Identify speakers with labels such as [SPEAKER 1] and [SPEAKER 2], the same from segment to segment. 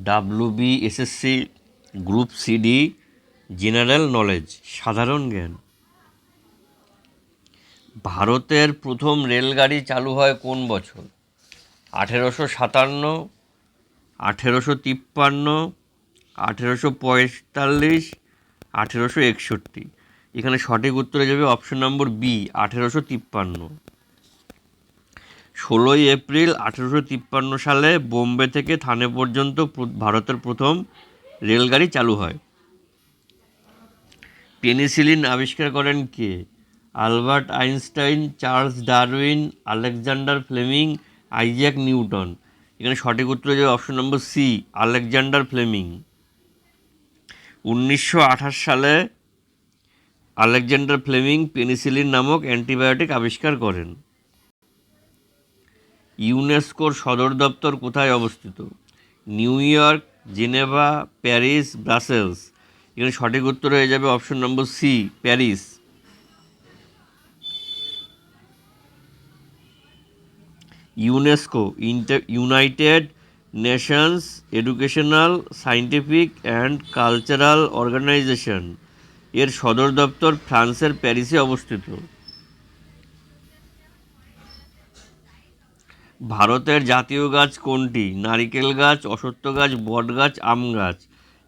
[SPEAKER 1] WBSSC group CD general knowledge সাধারণ জ্ঞান। ভারতের প্রথম রেলগাড়ি চালু হয় কোন বছর? 1857, 1853, 1845, 1861। এখানে সঠিক উত্তরে যাবে অপশন নম্বর বি, 1853। 16ই এপ্রিল 1853 সালে বোম্বে থেকে থানে পর্যন্ত ভারতের প্রথম রেলগাড়ি চালু হয়। পেনিসিলিন আবিষ্কার করেন কে? Albert Einstein, Charles Darwin, Alexander Fleming, Isaac Newton. এখানে সঠিক উত্তর যাবে option number C, Alexander Fleming. 1928 সালে আলেকজান্ডার ফ্লেমিং পেনিসিলিন নামক অ্যান্টিবায়োটিক আবিষ্কার করেন। ইউনেস্কোর সদর দপ্তর কোথায় অবস্থিত? New York, Geneva, Paris, Brussels. এখানে সঠিক উত্তর হয়ে যাবে option number C, Paris. UNESCO United Nations Educational, Scientific and Cultural Organisation এর সদর দপ্তর ফ্রান্সের প্যারিসে অবস্থিত। ভারতের জাতীয় গাছ কোনটি? নারিকেল গাছ, অশ্বত্থ গাছ, বট গাছ, আম গাছ।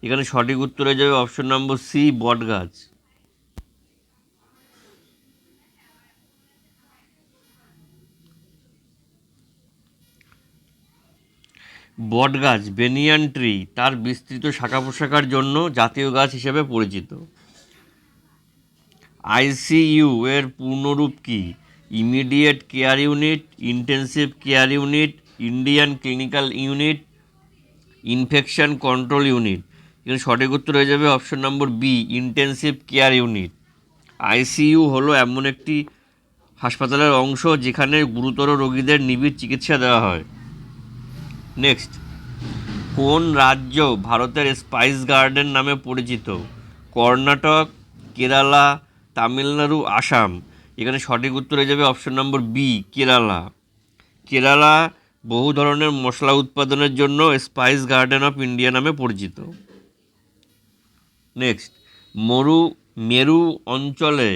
[SPEAKER 1] এখানে সঠিক উত্তর হয়ে যাবে অপশন নম্বর সি, বট গাছ। বট গাছ বেনিয়ান ট্রি তার বিস্তৃত শাখা প্রশাখার জন্য জাতীয় গাছ হিসেবে পরিচিত। ICU এর পূর্ণরূপ কি? Immediate care unit, intensive care unit, Indian clinical unit, infection control unit. এখানে সঠিক উত্তর হয়ে যাবে option number B, intensive care unit. ICU হলো এমন একটি হাসপাতালের অংশ যেখানে গুরুতর রোগীদের নিবিড় চিকিৎসা দেওয়া হয়। নেক্সট, কোন রাজ্য ভারতের স্পাইস গার্ডেন নামে পরিচিত? কর্ণাটক, কেরালা, তামিলনাড়ু, আসাম। এখানে সঠিক উত্তর হয়ে যাবে option number B, Kerala. Kerala বহু ধরনের মশলা উৎপাদনের জন্য স্পাইস গার্ডেন অফ ইন্ডিয়া নামে পরিচিত। নেক্সট, মেরু অঞ্চলে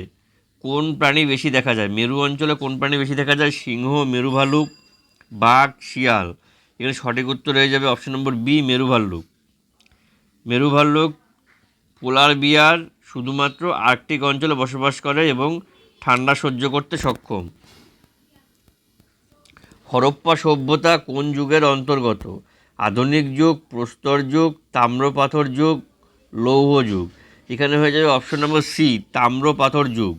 [SPEAKER 1] কোন প্রাণী বেশি দেখা যায়? মেরু অঞ্চলে কোন প্রাণী বেশি দেখা যায়? সিংহ, মেরু ভালুক, বাঘ, শিয়াল। এখানে সঠিক উত্তর হয়ে যাবে অপশন নম্বর বি, মেরু ভাল্লুক। মেরু ভাল্লুক পোলার বিয়ার শুধুমাত্র আর্কটিক অঞ্চলে বসবাস করে এবং ঠান্ডা সহ্য করতে সক্ষম। হরপ্পা সভ্যতা কোন যুগের অন্তর্গত? আধুনিক যুগ, প্রস্তর যুগ, তাম্র পাথর যুগ, লৌহ যুগ। এখানে হয়ে যাবে অপশন নম্বর সি, তাম্র পাথর যুগ।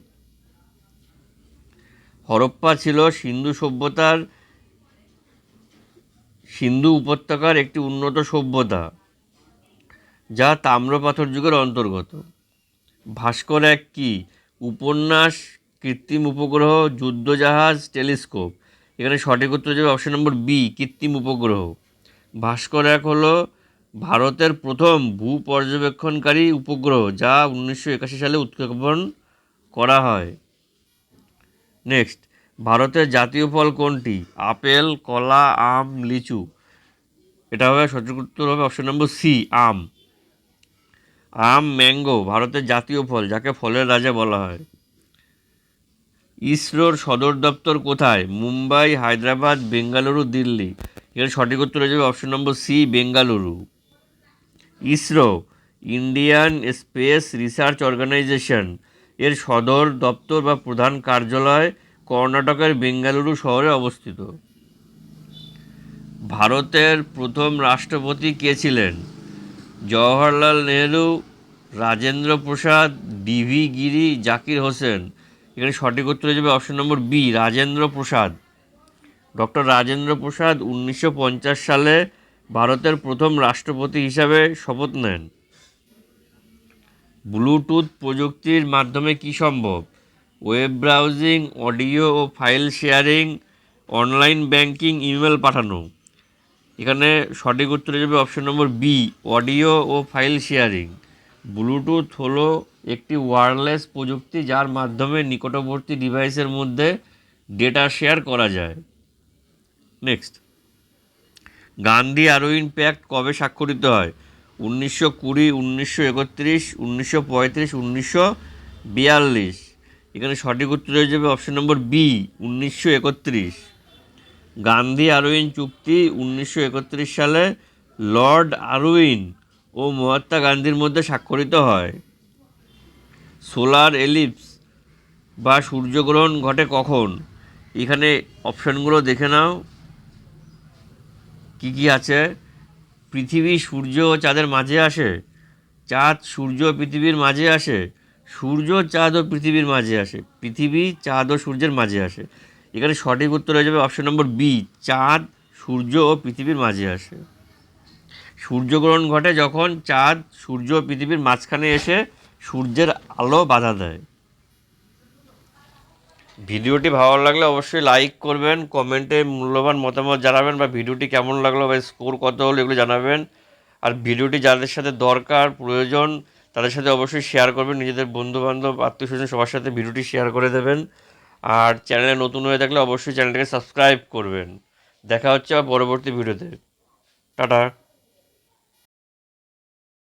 [SPEAKER 1] হরপ্পা ছিল সিন্ধু উপত্যকার একটি উন্নত সভ্যতা যা তাম্র পাথর যুগের অন্তর্গত। ভাস্কর এক কি? উপন্যাস, কৃত্রিম উপগ্রহ, যুদ্ধজাহাজ, টেলিস্কোপ। এখানে সঠিক উত্তর যাবে অপশন নম্বর বি, কৃত্রিম উপগ্রহ। ভাস্কর এক হলো ভারতের প্রথম ভূ পর্যবেক্ষণকারী উপগ্রহ যা 1981 সালে উৎক্ষেপণ করা হয়। নেক্সট, ভারতের জাতীয় ফল কোনটি? আপেল, কলা, আম, লিচু। এটা হবে সঠিক উত্তর হবে অপশন নম্বর সি, আম। ম্যাঙ্গো ভারতের জাতীয় ফল যাকে ফলের রাজা বলা হয়। ইসরোর সদর দপ্তর কোথায়? মুম্বাই, হায়দ্রাবাদ, বেঙ্গালুরু, দিল্লি। এর সঠিক উত্তর হয়ে যাবে option number C, Bengaluru. ISRO Indian space research organisation এর সদর দপ্তর বা প্রধান কার্যালয় কর্ণাটকের বেঙ্গালুরু শহরে অবস্থিত। ভারতের প্রথম রাষ্ট্রপতি কে ছিলেন? জওহরলাল নেহরু, রাজেন্দ্র প্রসাদ, ডিভি গিরি, জাকির হোসেন। এখানে সঠিক উত্তর হয়ে যাবে option number B, Rajendra Prasad. Doctor Rajendra Prasad 1950 সালে ভারতের প্রথম রাষ্ট্রপতি হিসাবে শপথ নেন। ব্লুটুথ প্রযুক্তির মাধ্যমে কি সম্ভব? ওয়েব ব্রাউজিং, অডিও ও file sharing, online banking, email পাঠানো। এখানে সঠিক উত্তর হয়ে যাবে অপশন নম্বর বি, অডিও ও ফাইল শেয়ারিং। ব্লুটুথ হলো একটি ওয়্যারলেস প্রযুক্তি যার মাধ্যমে নিকটবর্তী ডিভাইসের মধ্যে ডেটা শেয়ার করা যায়। নেক্সট, গান্ধী আরউইন প্যাক্ট কবে স্বাক্ষরিত হয়? 1920, 1931, 1935, 1942। এখানে সঠিক উত্তর হয়ে যাবে option number B, 1931। Gandhi Irwin চুক্তি 1931 সালে লর্ড আরউইন ও মহাত্মা গান্ধীর মধ্যে স্বাক্ষরিত হয়। সোলার এলিপস বা সূর্যগ্রহণ ঘটে কখন? এখানে অপশানগুলো দেখে নাও কি কি আছে। পৃথিবী সূর্য ও চাঁদের মাঝে আসে, চাঁদ সূর্য ও পৃথিবীর মাঝে আসে, সূর্য চাঁদ ও পৃথিবীর মাঝে আসে, পৃথিবী চাঁদ ও সূর্যের মাঝে আসে। এখানে সঠিক উত্তর হয়ে যাবে অপশন নম্বর বি, চাঁদ সূর্য ও পৃথিবীর মাঝে আসে। সূর্যগ্রহণ ঘটে যখন চাঁদ সূর্য ও পৃথিবীর মাঝখানে এসে সূর্যের আলো বাধা দেয়। ভিডিওটি ভালো লাগলে অবশ্যই লাইক করবেন, কমেন্টে মূল্যবান মতামত জানাবেন, বা ভিডিওটি কেমন লাগলো বা স্কোর কত হলো এগুলো জানাবেন। আর ভিডিওটি যাদের সাথে দরকার প্রয়োজন তাদের সাথে অবশ্যই শেয়ার করবেন, নিজেদের বন্ধুবান্ধব আত্মীয় স্বজন সবার সাথে ভিডিওটি শেয়ার করে দেবেন। আর চ্যানেলে নতুন হয়ে থাকলে অবশ্যই চ্যানেলটাকে সাবস্ক্রাইব করবেন। দেখা হচ্ছে পরবর্তী ভিডিওতে। টাটা।